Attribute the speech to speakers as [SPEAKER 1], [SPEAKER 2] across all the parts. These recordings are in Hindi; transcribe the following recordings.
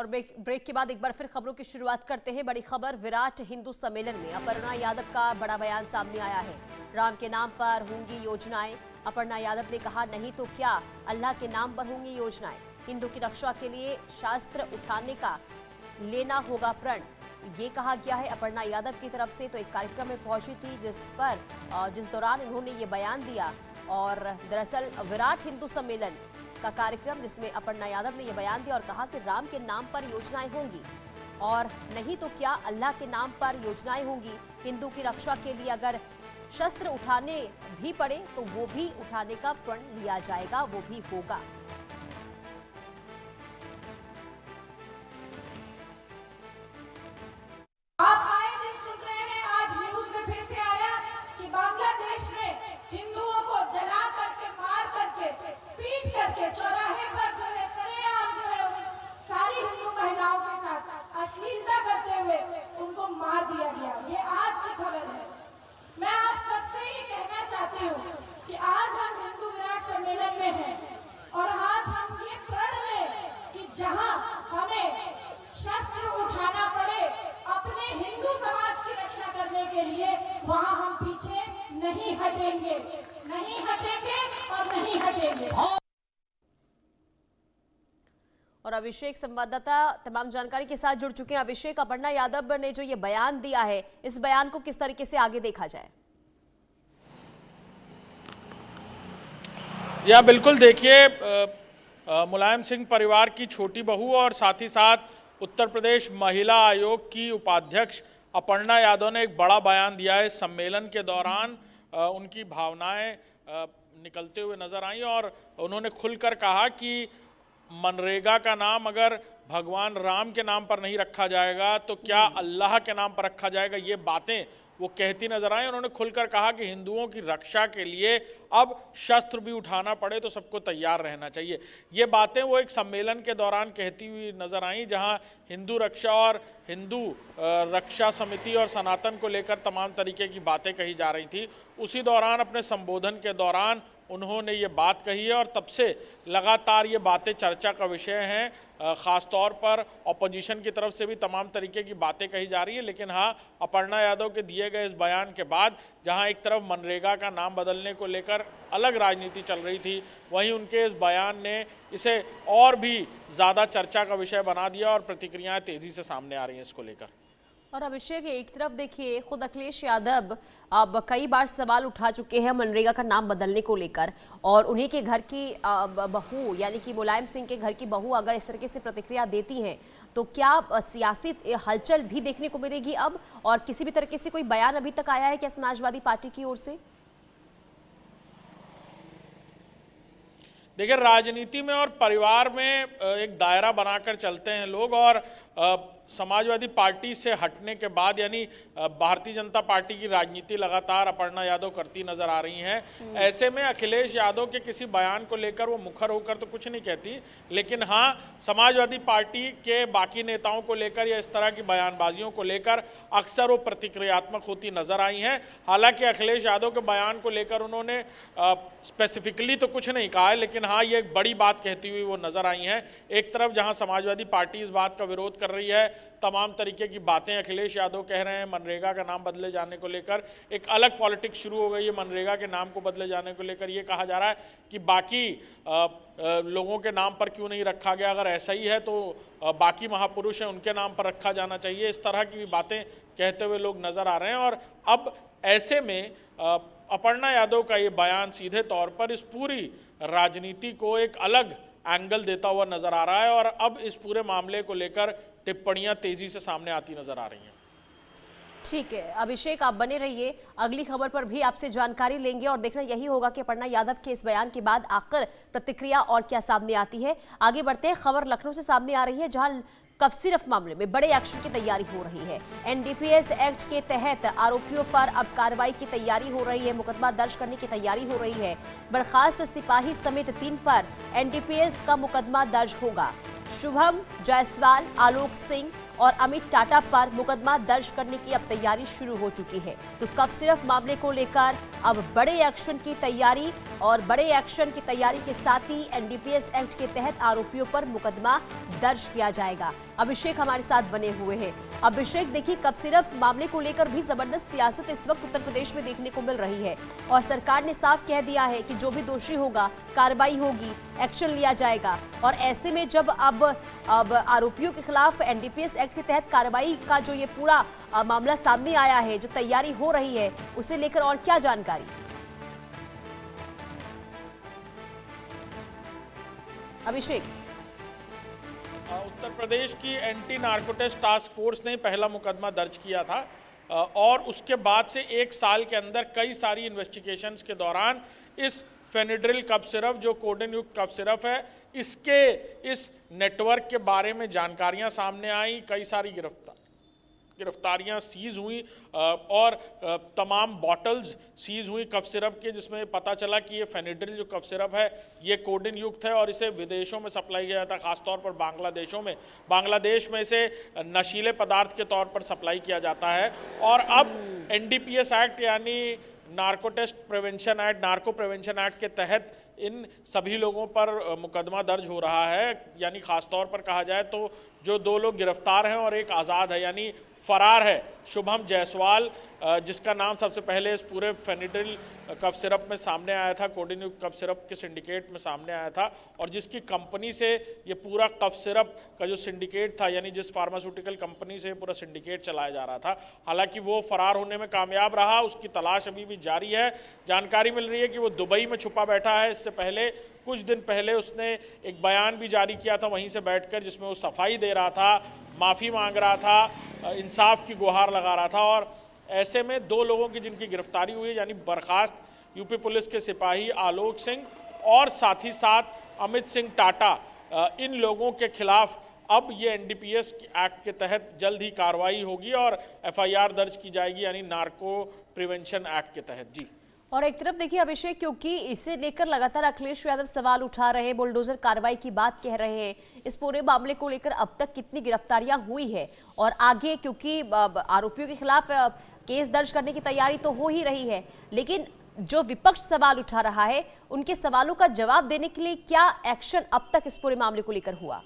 [SPEAKER 1] और ब्रेक के बाद एक बार फिर खबरों की शुरुआत करते हैं। बड़ी खबर, विराट हिंदू सम्मेलन में अपर्णा यादव का बड़ा बयान सामने आया है। राम के नाम पर होंगी योजनाएं। अपर्णा यादव ने कहा, नहीं तो क्या, अल्लाह के नाम पर होंगी योजनाएं। हिंदू की रक्षा के लिए शास्त्र उठाने का लेना होगा प्रण, ये कहा गया है अपर्णा यादव की तरफ से। तो एक कार्यक्रम में पहुंची थी जिस दौरान उन्होंने ये बयान दिया। और दरअसल विराट हिंदू सम्मेलन का कार्यक्रम जिसमें अपर्णा यादव ने यह बयान दिया और कहा कि राम के नाम पर योजनाएं होंगी और नहीं तो क्या, अल्लाह के नाम पर योजनाएं होंगी। हिंदू की रक्षा के लिए अगर शस्त्र उठाने भी पड़े तो वो भी उठाने का प्रण लिया जाएगा, वो भी होगा।
[SPEAKER 2] आप आए दिन सुन रहे हैं, आज न्यूज में फिर से आया कि बांग्लादेश में हिंदुओं को जला करके, मार करके, पीट करके, चौराहे पर जो है सरेआम जो है सारी हिंदू महिलाओं के साथ अश्लीलता करते हुए उनको मार दिया गया। ये आज की खबर है। मैं आप सबसे ही कहना चाहती हूँ कि आज हम हिंदू विराट सम्मेलन में हैं और आज हम ये प्रण लें कि जहाँ हमें शस्त्र उठाना पड़े अपने हिंदू समाज की रक्षा करने के लिए, वहाँ हम पीछे नहीं हटेंगे, नहीं हटेंगे और नहीं हटेंगे।
[SPEAKER 1] और अभिषेक संवाददाता तमाम जानकारी के साथ जुड़ चुके हैं। अभिषेक, अपर्णा यादव ने जो ये बयान दिया है, इस बयान को किस तरीके से आगे देखा जाए?
[SPEAKER 3] या बिल्कुल, देखिए, मुलायम सिंह परिवार की छोटी बहू और साथ ही साथ उत्तर प्रदेश महिला आयोग की उपाध्यक्ष अपर्णा यादव ने एक बड़ा बयान दिया है। सम्मेलन के दौरान उनकी भावनाएं निकलते हुए नजर आई और उन्होंने खुलकर कहा कि मनरेगा का नाम अगर भगवान राम के नाम पर नहीं रखा जाएगा तो क्या अल्लाह के नाम पर रखा जाएगा। ये बातें वो कहती नजर आई। उन्होंने खुलकर कहा कि हिंदुओं की रक्षा के लिए अब शस्त्र भी उठाना पड़े तो सबको तैयार रहना चाहिए। ये बातें वो एक सम्मेलन के दौरान कहती हुई नजर आई, जहां हिंदू रक्षा और हिंदू रक्षा समिति और सनातन को लेकर तमाम तरीके की बातें कही जा रही थी। उसी दौरान अपने संबोधन के दौरान उन्होंने ये बात कही है और तब से लगातार ये बातें चर्चा का विषय हैं। ख़ास तौर पर ऑपोजिशन की तरफ से भी तमाम तरीके की बातें कही जा रही है। लेकिन हाँ, अपर्णा यादव के दिए गए इस बयान के बाद जहां एक तरफ मनरेगा का नाम बदलने को लेकर अलग राजनीति चल रही थी, वहीं उनके इस बयान ने इसे और भी ज़्यादा चर्चा का विषय बना दिया और प्रतिक्रियाएं तेज़ी से सामने आ रही हैं इसको लेकर।
[SPEAKER 1] और अभिषेक, एक तरफ देखिए, खुद अखिलेश यादव अब कई बार सवाल उठा चुके हैं मनरेगा का नाम बदलने को लेकर और उन्हीं के घर की बहू यानी कि मुलायम सिंह के घर की बहू अगर इस तरीके से प्रतिक्रिया देती हैं तो क्या सियासी हलचल भी देखने को मिलेगी अब? और किसी भी तरीके से कोई बयान अभी तक आया है क्या समाजवादी पार्टी की ओर से?
[SPEAKER 3] देखिए, राजनीति में और परिवार में एक दायरा बनाकर चलते हैं लोग और समाजवादी पार्टी से हटने के बाद यानी भारतीय जनता पार्टी की राजनीति लगातार अपर्णा यादव करती नजर आ रही हैं। ऐसे में अखिलेश यादव के किसी बयान को लेकर वो मुखर होकर तो कुछ नहीं कहती, लेकिन हाँ, समाजवादी पार्टी के बाकी नेताओं को लेकर या इस तरह की बयानबाजियों को लेकर अक्सर वो प्रतिक्रियात्मक होती नजर आई हैं। हालांकि अखिलेश यादव के बयान को लेकर उन्होंने स्पेसिफिकली तो कुछ नहीं कहा है, लेकिन हाँ, ये एक बड़ी बात कहती हुई वो नजर आई हैं। एक तरफ जहाँ समाजवादी पार्टी इस बात का विरोध कर रही है, तमाम तरीके की बातें अखिलेश यादव कह रहे हैं, मनरेगा का नाम बदले जाने को लेकर एक अलग पॉलिटिक्स शुरू हो गई है। मनरेगा के नाम को बदले जाने को लेकर ये कहा जा रहा है कि बाकी लोगों के नाम पर क्यों नहीं रखा गया, अगर ऐसा ही है तो बाकी महापुरुष हैं उनके नाम पर रखा जाना चाहिए। इस तरह की भी बातें कहते हुए लोग नजर आ रहे हैं और अब ऐसे में अपर्णा यादव का ये बयान सीधे तौर पर इस पूरी राजनीति को एक अलग एंगल देता हुआ नजर आ रहा है और अब इस पूरे मामले को लेकर टिप्पणियां तेजी से सामने आती नजर आ रही हैं।
[SPEAKER 1] ठीक है अभिषेक, आप बने रहिए, अगली खबर पर भी आपसे जानकारी लेंगे और देखना यही होगा कि अपर्णा यादव के इस बयान के बाद आखिर प्रतिक्रिया और क्या सामने आती है। आगे बढ़ते हैं, खबर लखनऊ से सामने आ रही है जहां कफसिरफ मामले में बड़े एक्शन की तैयारी हो रही है। एनडीपीएस एक्ट के तहत आरोपियों पर अब कार्रवाई की तैयारी हो रही है, मुकदमा दर्ज करने की तैयारी हो रही है। बर्खास्त सिपाही समेत 3 पर एनडीपीएस का मुकदमा दर्ज होगा। शुभम जायसवाल, आलोक सिंह और अमित टाटा पर मुकदमा दर्ज करने की अब तैयारी शुरू हो चुकी है। तो कफसिरफ मामले को लेकर अब बड़े एक्शन की तैयारी और बड़े एक्शन की तैयारी के साथ ही एनडीपीएस एक्ट के तहत आरोपियों पर मुकदमा दर्ज किया जाएगा। अभिषेक हमारे साथ बने हुए हैं। अभिषेक, देखिए कफ सिरप मामले को लेकर भी जबरदस्त सियासत इस वक्त उत्तर प्रदेश में देखने को मिल रही है और सरकार ने साफ कह दिया है कि जो भी दोषी होगा कार्रवाई होगी, एक्शन लिया जाएगा। और ऐसे में जब अब आरोपियों के खिलाफ एनडीपीएस एक्ट के तहत कार्रवाई का जो ये पूरा मामला सामने आया है, जो तैयारी हो रही है, उसे लेकर और क्या जानकारी? अभिषेक,
[SPEAKER 3] उत्तर प्रदेश की एंटी नार्कोटिक्स टास्क फोर्स ने पहला मुकदमा दर्ज किया था और उसके बाद से 1 साल के अंदर कई सारी इन्वेस्टिगेशंस के दौरान इस फेनिड्रिल कफ सिरप, जो कोडेन युक्त कफ सिरप है, इसके इस नेटवर्क के बारे में जानकारियां सामने आई। कई सारी गिरफ्तारियां सीज हुई और तमाम बॉटल्स सीज हुई कफ सिरप के, जिसमें पता चला कि ये फेनिड्रिल जो कफ सिरप है ये कोडेन युक्त है और इसे विदेशों में सप्लाई किया जाता है, खासतौर पर बांग्लादेश में इसे नशीले पदार्थ के तौर पर सप्लाई किया जाता है। और अब एनडीपीएस एक्ट यानी नार्को प्रिवेंशन एक्ट के तहत इन सभी लोगों पर मुकदमा दर्ज हो रहा है। यानी खासतौर पर कहा जाए तो जो 2 लोग गिरफ्तार हैं और एक आज़ाद है, यानी फरार है, शुभम जायसवाल, जिसका नाम सबसे पहले इस पूरे फेनिड्रिल कफ सिरप में सामने आया था, कोडेन युक्त कफ सिरप के सिंडिकेट में सामने आया था और जिसकी कंपनी से ये पूरा कफ सिरप का जो सिंडिकेट था, यानी जिस फार्मास्यूटिकल कंपनी से पूरा सिंडिकेट चलाया जा रहा था, हालांकि वो फरार होने में कामयाब रहा। उसकी तलाश अभी भी जारी है। जानकारी मिल रही है कि वो दुबई में छुपा बैठा है। इससे पहले कुछ दिन पहले उसने एक बयान भी जारी किया था वहीं से बैठकर, जिसमें वो सफाई दे रहा था, माफ़ी मांग रहा था, इंसाफ की गुहार लगा रहा था। और ऐसे में 2 लोगों की जिनकी गिरफ्तारी हुई, यानी बर्खास्त यूपी पुलिस के सिपाही आलोक सिंह और साथ ही साथ अमित सिंह टाटा, इन लोगों के खिलाफ अब ये एनडीपीएस एक्ट के तहत जल्द ही कार्रवाई होगी और एफआईआर दर्ज की जाएगी, यानी नार्को प्रिवेंशन एक्ट के तहत। जी।
[SPEAKER 1] और एक तरफ देखिए अभिषेक, क्योंकि इसे लेकर लगातार अखिलेश यादव सवाल उठा रहे हैं, बुलडोजर कार्रवाई की बात कह रहे हैं, इस पूरे मामले को लेकर अब तक कितनी गिरफ्तारियां हुई है और आगे, क्योंकि आरोपियों के खिलाफ केस दर्ज करने की तैयारी तो हो ही रही है, लेकिन जो विपक्ष सवाल उठा रहा है उनके सवालों का जवाब देने के लिए क्या एक्शन अब तक इस पूरे मामले को लेकर हुआ?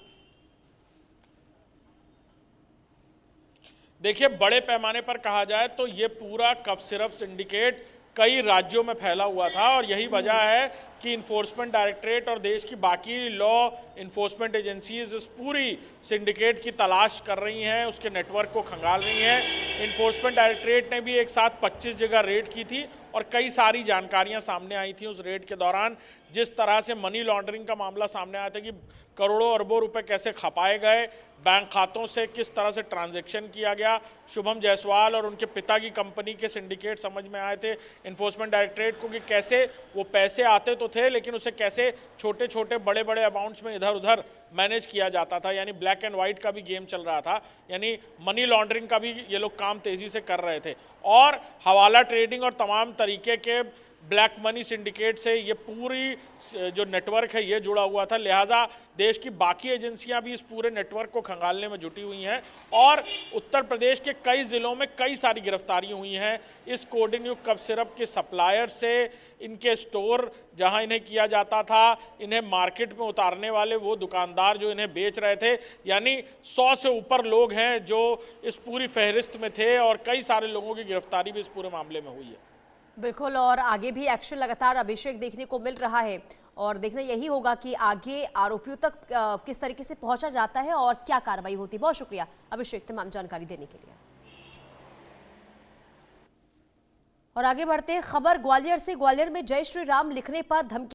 [SPEAKER 3] देखिए, बड़े पैमाने पर कहा जाए तो ये पूरा कफ सिरप सिंडिकेट कई राज्यों में फैला हुआ था और यही वजह है कि इन्फोर्समेंट डायरेक्टरेट और देश की बाकी लॉ इन्फोर्समेंट एजेंसीज इस पूरी सिंडिकेट की तलाश कर रही हैं, उसके नेटवर्क को खंगाल रही हैं। इन्फोर्समेंट डायरेक्टरेट ने भी एक साथ 25 जगह रेड की थी और कई सारी जानकारियां सामने आई थी उस रेड के दौरान। जिस तरह से मनी लॉन्ड्रिंग का मामला सामने आया था कि करोड़ों अरबों रुपए कैसे खपाए गए, बैंक खातों से किस तरह से ट्रांजैक्शन किया गया, शुभम जायसवाल और उनके पिता की कंपनी के सिंडिकेट समझ में आए थे इन्फोर्समेंट डायरेक्टरेट को कि कैसे वो पैसे आते तो थे लेकिन उसे कैसे छोटे छोटे बड़े बड़े अमाउंट्स में इधर उधर मैनेज किया जाता था। यानी ब्लैक एंड वाइट का भी गेम चल रहा था, यानी मनी लॉन्ड्रिंग का भी ये लोग काम तेजी से कर रहे थे और हवाला ट्रेडिंग और तमाम तरीके के ब्लैक मनी सिंडिकेट से ये पूरी जो नेटवर्क है ये जुड़ा हुआ था। लिहाजा देश की बाकी एजेंसियां भी इस पूरे नेटवर्क को खंगालने में जुटी हुई हैं और उत्तर प्रदेश के कई जिलों में कई सारी गिरफ्तारियां हुई हैं इस कोडेन युक्त कफ सिरप के सप्लायर से, इनके स्टोर जहां इन्हें किया जाता था, इन्हें मार्केट में उतारने वाले वो दुकानदार जो इन्हें बेच रहे थे। यानी 100 से ऊपर लोग हैं जो इस पूरी फहरिस्त में थे और कई सारे लोगों की गिरफ्तारी भी इस पूरे मामले में हुई है।
[SPEAKER 1] बिल्कुल, और आगे भी एक्शन लगातार अभिषेक देखने को मिल रहा है और देखना यही होगा कि आगे आरोपियों तक किस तरीके से पहुंचा जाता है और क्या कार्रवाई होती है। बहुत शुक्रिया अभिषेक तमाम जानकारी देने के लिए। और आगे बढ़ते हैं, खबर ग्वालियर से। ग्वालियर में जय श्री राम लिखने पर धमकी